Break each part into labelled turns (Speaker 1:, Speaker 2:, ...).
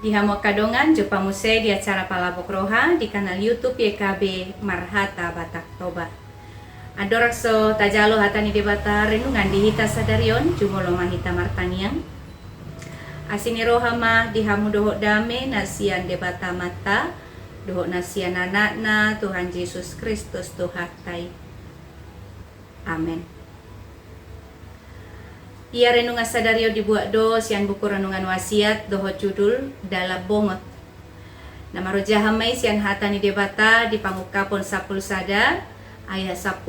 Speaker 1: Dihamok kadongan Jupa Muse di acara Palabok Roha di kanal YouTube YKB Marhata Batak Toba. Adorakso tajalo hatani debata renungan di hita sadarion jumolo mahita martaniang. Asini rohama dihamu dohok dame nasian debata mata dohok nasian anakna Tuhan Yesus Kristus Tuhatai. Amin. Ia renungan sadario dibuat do sian buku renungan wasiat doho judul dalam bongot. Nama roja hamai sian hatani debata di pangukapon 10 sada ayat 15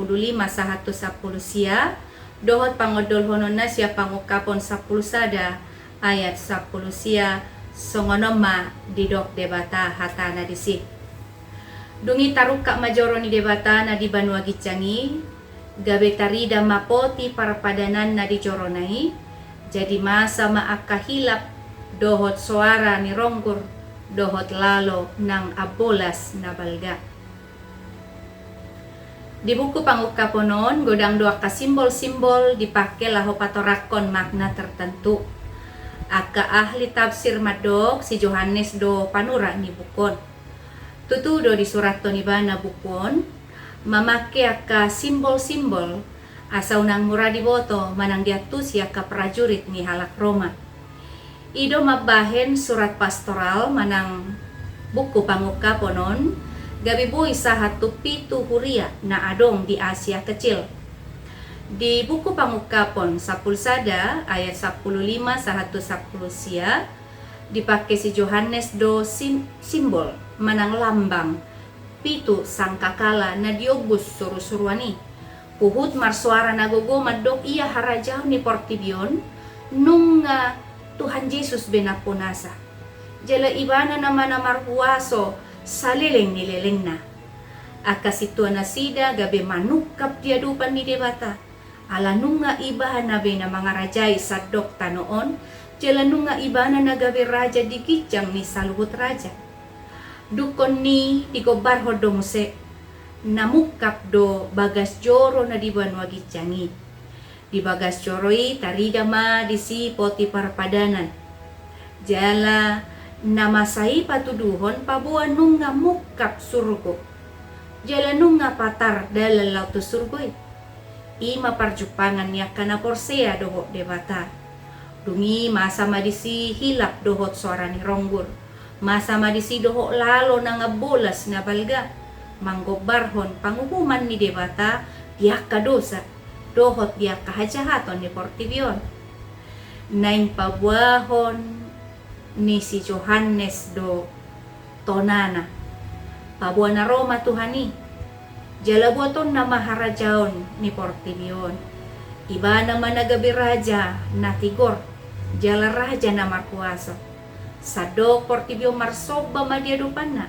Speaker 1: sahatus 10 sia dohot pangodol honona sia pangukapon 10 sada ayat 10 sia songonoma di dok debata hatana disi. Dungi taruka majoro ni debata na di Banua Gicangi gabe tarida mapoti para padanan na di joronai jadi masa maakahilap dohot suara ni ronggur dohot lalo nang abolas na balga. Di buku pangukaponon godang doa ka simbol-simbol dipakai laho patorakon makna tertentu. Aka ahli tafsir madok si Johannes do panura ni bukon. Tutudo di surat to ni bana bukon mamake aka simbol-simbol asa unang mura diboto manang diatus aka prajurit ni halak Roma. Ido mabahen surat pastoral manang buku pangukaponon gabi boy sahatu pitu huria na adong di Asia Kecil. Di buku pangukapon 10 sada ayat 15 sahatu 10 sia dipakai si Johannes do simbol manang lambang pitu sangkakala na diobus suru-suruani puhut marsuara nagogo madok ia harajau ni portibion nunga Tuhan Yesus benapunasa jala ibana nama marhuaso salileng nileleng na akasitua nasida gabe manukap dia dupan ni debata ala nunga ibahan na bena mga rajay sadok tanoon jala nunga ibana na gabe raja di gijang ni saluhut raja dukon ni digobar hodo muse namukap do bagas joro na di Banua Gicangi di bagas joroi tarida ma disi poti parpadanan jala nama sai patuduhon pabuan nunga mukap surgo jala nunga patar dalal lautu surgoi ima parjupangan niya kana porsea dohok debata dungi masa madisi hilap dohot suara ni ronggur masa madisi dohok lalo na ngabolas na balga manggobarhon panguhuman ni debata diak kadosa dohot diak kahajahaton ni portibion naing pabuahon ni si Johannes do tonana pabuana Roma Tuhani jalabuaton na maharajaon ni portibion iba naman nagabi raja na tigor jala raja na markuaso sadok portibion marsoba madiadupan na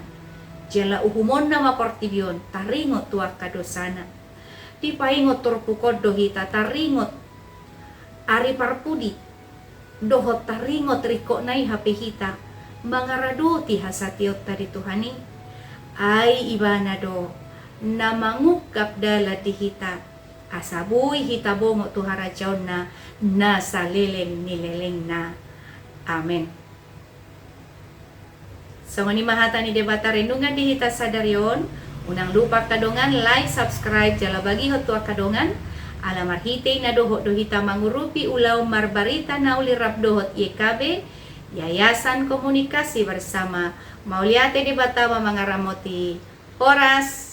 Speaker 1: jala uhumon na ma portibion taringot tuak kadosana di paingot turpukod dohita taringot ari parpudi dohot taringot riko nai hapehita mangarado ti hasatiot tadi Tuhani ay ibana do na mangukap dala ti hita asabuy hita bongo tu harajaw na nasa leleng nileleng na. Amen. So ngani mahata ni debata renungan di hita sadarion unang lupa kadongan like subscribe jala bagi hotua kadongan alamar hitay na dohot dohita mangurupi ulaw marbarita na ulirap dohot YKB Yayasan Komunikasi bersama Mauliate debata mangaramoti oras